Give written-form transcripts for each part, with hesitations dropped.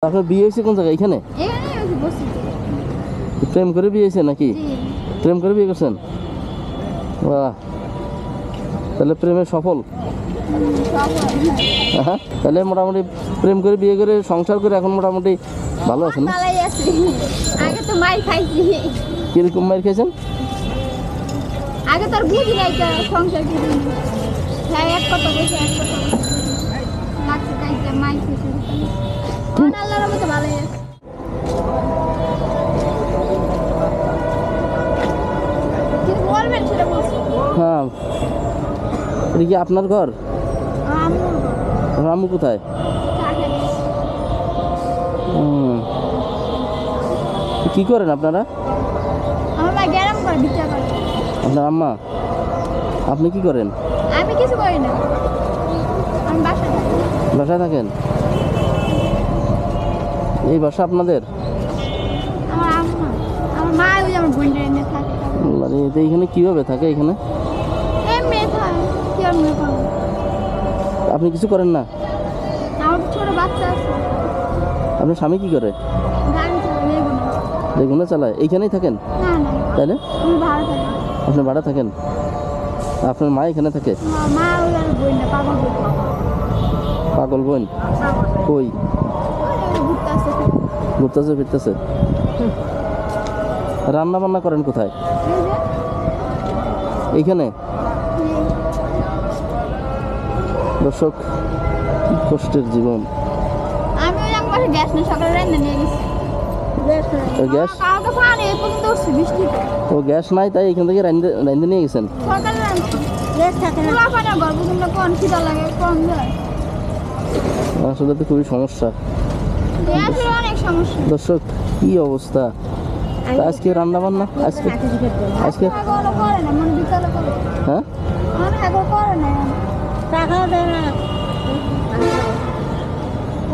আপনার বিয়ে হয়েছে কোন জায়গায়? এখানে প্রেম করে বিয়ে হয়েছে নাকি? প্রেম করে বিয়ে করছেন? বাহ, তাহলে প্রেমে সফল। হ্যাঁ, তাহলে মোটামুটি প্রেম করে বিয়ে করে সংসার করে এখন মোটামুটি ভালো আছেন না? আগে তো মাই খাইছি। কিরকম মার খেয়েছেন? আগে তো আর বুঝি নাই সংসার কি হ্যাঁ এক কথা বলছে এক কথা লাগছে খাইছে মাই খাইছে আল্লাহর রহমতে ভালোই আছে। কিন্তু বলবেন সেটা বলছি। হ্যাঁ, এটা কি আপনার ঘর? রামু কোথায়? কি করেন আপনারা? আমার মা গ্যারাম করে ভিক্ষা করে। আপনার আম্মা? আপনি কি করেন? আমি কিছু করি না, আমি বাসায় থাকি। বাসায় থাকেন? এই বাসা আপনাদের? আমার আম্মা আমার মা ওই আমার বোনটা এনে থাকে। মানে এইখানে কীভাবে থাকে? এখানে এমনি থাকে কি আর মেয়ে পাবো। আপনি কিছু করেন না? আমার ছোট বাচ্চা আছে। আপনার স্বামী কি করে? গাড়ি চালায় লেগুনা। লেগুনা চালায়? এইখানেই থাকেন? না না তাইলে আমি ভাড়া থাকি। আপনি ভাড়া থাকেন? আপনার মা এখানে থাকে? মা ওই আর বোনটা পাগল বোন। পাগল বোন? কই ঘুরতেছে ঘুরতেছে ফিরতেছে? রান্না বান্না করেন কোথায়? এইখানে? দর্শক, কি কষ্টের জীবন। আমি ওই আমার গ্যাস না সকালে রান্না নিয়ে গেছি। গ্যাস? কাউকে পানি এই পর্যন্ত উঠছে বৃষ্টিতে। ও গ্যাস নাই তাই এখান থেকে রাইন্দে নিয়ে গেছেন? সকালে রান্না গ্যাস থাকে না। পানি গল্প কিন্তু কোন খিদা লাগে কোন যায়। আসলে তো খুবই সমস্যা। গ্যাসের অনেক সমস্যা। দর্শক, কি অবস্থা। তা আজকে রান্না বান্না আজকে এগুলো করে না মানে বিকালে করে। হ্যাঁ, মানে এগুলো করে না টাকাও দেয় না।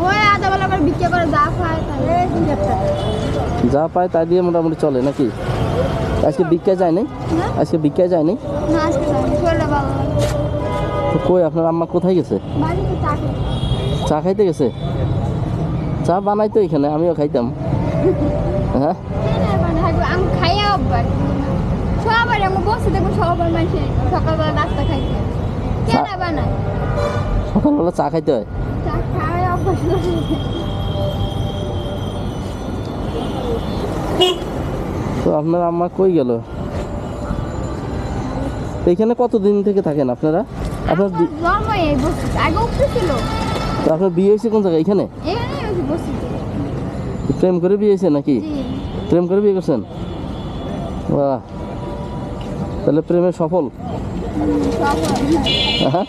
ওই আধা বেলা করে বিক্রি করে যা খায় তাই যা পায় তাই দিয়ে মোটামুটি চলে নাকি? আজকে ভিক্ষায় যায় নাই? আজকে ভিক্ষায় যায় নাই? না আজকে যায়নি, শরীরটা ভালো লাগে। তো কই আপনার আম্মা কোথায় গেছে? বাড়িতে চা খাই। চা খাইতে গেছে? চা বানাইতো এখানে, আমিও খাইতাম। হ্যাঁ, আমি খাইয়া অভ্যাস সবার আমি বসে দেখবো সবার মানুষে সকালবেলা নাস্তা খাইতে কেন বানায় সকালবেলা চা খাইতে হয়? চা খাই অভ্যাস তো আপনার আম্মা কই গেল? এইখানে কতদিন থেকে থাকেন আপনারা? আপনার জন্ম এই বসে আগে উপরে ছিল। তো আপনার বিয়ে হয়েছে কোন জায়গায়? এখানে এখানে বসে প্রেম করে বিয়ে হয়েছে নাকি? প্রেম করে বিয়ে করছেন? বাহ, তাহলে প্রেমে সফল। হ্যাঁ,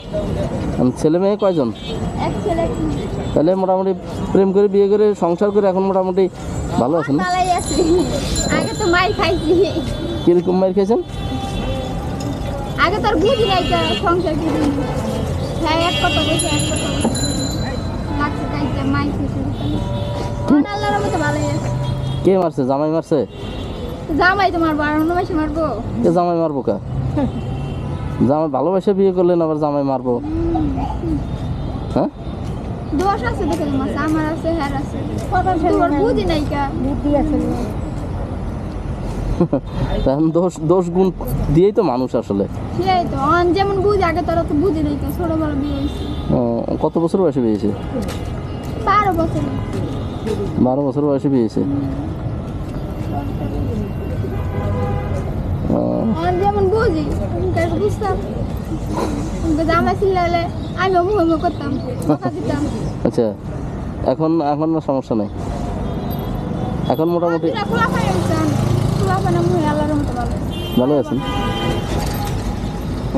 ছেলে মেয়ে কয়জন? এক ছেলে তাহলে মোটামুটি প্রেম করে বিয়ে করে সংসার করে এখন মোটামুটি ভালো আছেন না? ভালোই আছি। আগে তো মাই খাইছি। কিরকম মার খেয়েছেন? আগে তো আর বুঝি নাই সংসার কি হ্যাঁ এক কথা বলছে এক কথা লাগছে খাইছে মাই খাইছে আল্লাহর রহমতে ভালোই আছে। কে মারছে? জামাই মারছে? জামাই তো মারবো আর অন্য মাসে মারবো? কে জামাই মারবো? কা জামাই ভালোবাসে বিয়ে করলেন আবার জামাই মারবো? হ্যাঁ, দোষ আছে দেখে মাছ আমার আছে হ্যার আছে তোর বুঝি নাই কা বুদ্ধি আছে তখন দোষ দোষ গুণ দিয়েই তো মানুষ আসলে। সেই তো যেমন বুঝি আগে তোরা তো বুঝি নাই কা ছোটবেলা বিয়ে হয়েছে। কত বছর বয়সে বিয়ে হয়েছে? 12 বছর। 12 বছর বয়সে বিয়ে হয়েছে? যেমন বুঝি বুঝতাম জামা ছিলালে আমি মুহ করতাম দিতাম। আচ্ছা, এখন এখন না সমস্যা নাই? এখন মোটামুটি ভালো আছেন?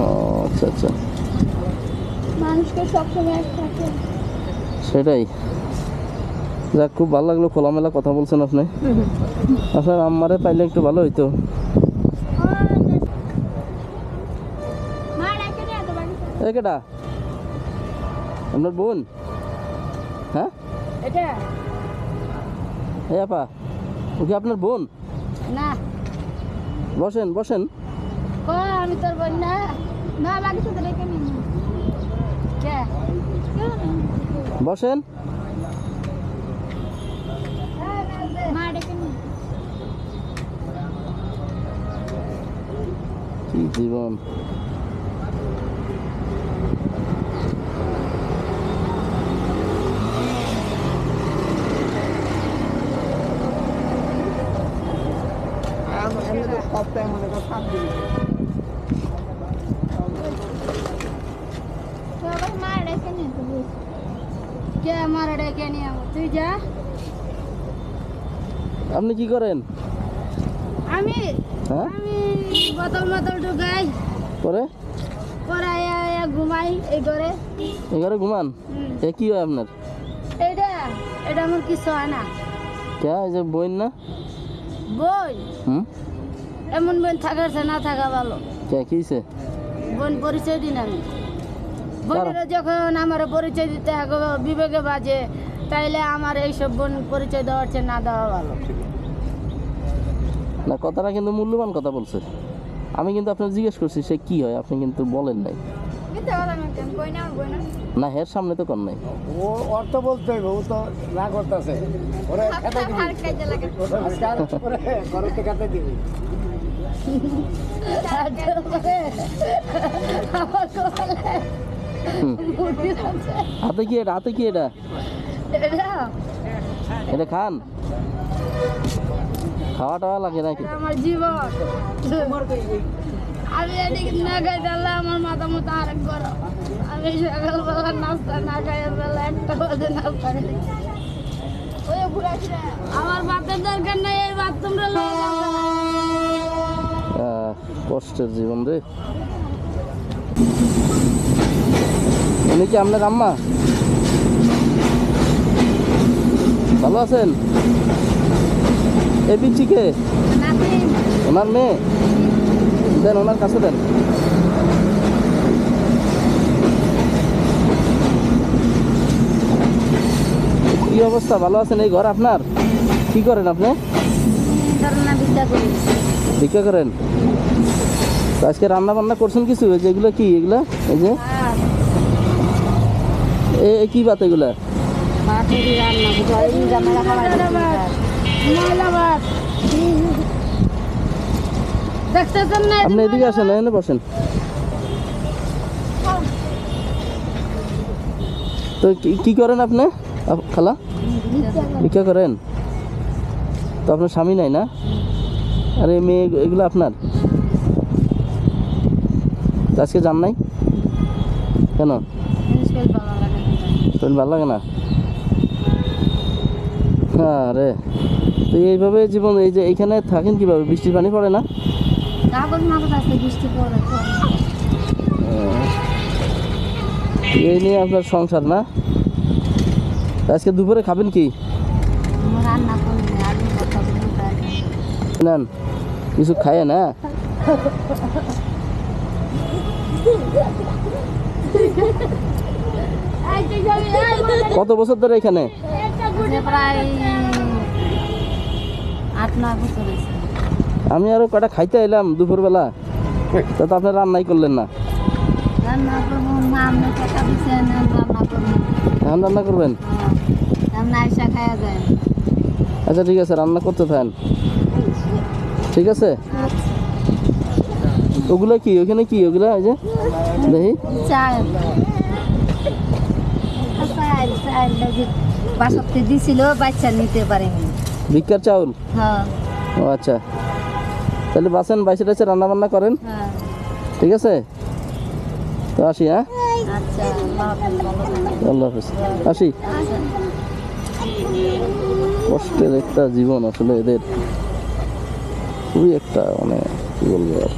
ও আচ্ছা আচ্ছা, মানুষকে সবসময় এক থাকে। সেটাই। যাক, খুব ভালো লাগলো, খোলামেলা কথা বলছেন আপনি। আপনার আম্মারে পাইলে একটু ভালো হইতো। কেটা আপনার বোন? হ্যাঁ, এই আপা, ও কি আপনার বোন? না, বসেন বসেন। আমি তোর বোন না। না বাকি সাথে রেখে নিন। বসেন। জীবন। সবাই মার রেখে নিয়ে তো বুঝ। কে মার রেখে নিয়ে তুই যা। আপনি কি করেন? আমি হ্যাঁ আমি বোতল ঢুকাই পরে পরে ঘুমাই এই ঘরে। এগারে ঘুমান? হুম। এ কি হয় আপনার? এটা আমার কিছু হয় না। কে এই যে বইন না? বোন হুম এমন বোন থাকার চেয়ে না থাকা ভালো। কে কিছে? বোন পরিচয় দিন আমি। বোনেরা যখন আমার পরিচয় দিতে হবে বিবেকে বাজে, তাইলে আমার এইসব বোন পরিচয় দেওয়ার চেয়ে না দেওয়া ভালো। না কথাটা কিন্তু মূল্যবান কথা বলছে। আমি কিন্তু আপনার জিজ্ঞেস করছি সে কি হয়, আপনি কিন্তু বলেন নাই। না হের সামনে তো কর নাই। ও অর্থ বলতে হইব, ও তো না করতেছে। ওরে খেতে দিবি, ঘরে খেতে দিবি। হুম। হাতে কি এটা? হাতে কি এটা? এটা খান? খাওয়া টাওয়া লাগে নাকি? আমার জীবন আমি এদিকে না খাই তাহলে আমার মাথা মতো আরেক গরম। আমি সকালবেলা নাস্তা না খাই বেলা 1টা বাজে নাস্তা খাই। আমার ভাতের দরকার নেই, এই ভাত তোমরা লয়ে যাবে না। কষ্টের জীবন রে। উনি কি আপনার আম্মা? ভালো আছেন? এ পিচ্ছিকে নাতি ওনার মেয়ে? দেন ওনার কাছে দেন। কি অবস্থা? ভালো আছেন? এই ঘর আপনার? কি করেন আপনি? ধরনা বিদ্যা করি। ভিক্ষা করেন? তো আজকে রান্না বান্না করছেন কিছু? এই যেগুলো কি এগুলা? এই যে এ কি ভাত এগুলা? মাছেরই রান্না বুঝাই জামাইরা খাওয়াই ময়লা ভাত। দেখতেছেন না? আপনি এদিকে আসেন, এখানে বসেন। তো কি করেন আপনি খালা? ভিক্ষা করেন? তো আপনার স্বামী নাই না? আরে মেয়ে এগুলো আপনার? তো আজকে যান নাই কেন? শরীর ভালো লাগে না? আরে তো এইভাবে জীবন, এই যে এইখানে থাকেন কিভাবে? বৃষ্টির পানি পড়ে না? এই নিয়ে আপনার সংসার না? আজকে দুপুরে খাবেন কি? নেন কিছু খায় না? কত বছর ধরে এখানে? প্রায় 8-9 বছর হয়েছে। আমি আরো কটা খাইতে এলাম দুপুরবেলা, তা তো আপনি রান্নাই করলেন না। রান্না করবো, মা আপনি টাকা দিচ্ছেন, রান্না করবো। এখন রান্না করবেন? রান্না আইসা খাওয়া যায়। আচ্ছা ঠিক আছে, রান্না করতে থাকেন। ঠিক আছে। ওগুলো কি? ওখানে কি ওগুলা? এই যে দেখি চাল বাসাতে দিছিল, বাচ্চা নিতে পারেনি। ভিক্ষার চাউল? হ্যাঁ ও আচ্ছা, তাহলে বাসেন বাইসে টাইসে রান্না বান্না করেন। হ্যাঁ ঠিক আছে, তো আসি। হ্যাঁ আচ্ছা, আল্লাহ হাফেজ, ভালো থাকবেন। আল্লাহ হাফিজ, আসি। আচ্ছা। কষ্টের একটা জীবন আসলে এদের, খুবই একটা মানে কি বলবো আর।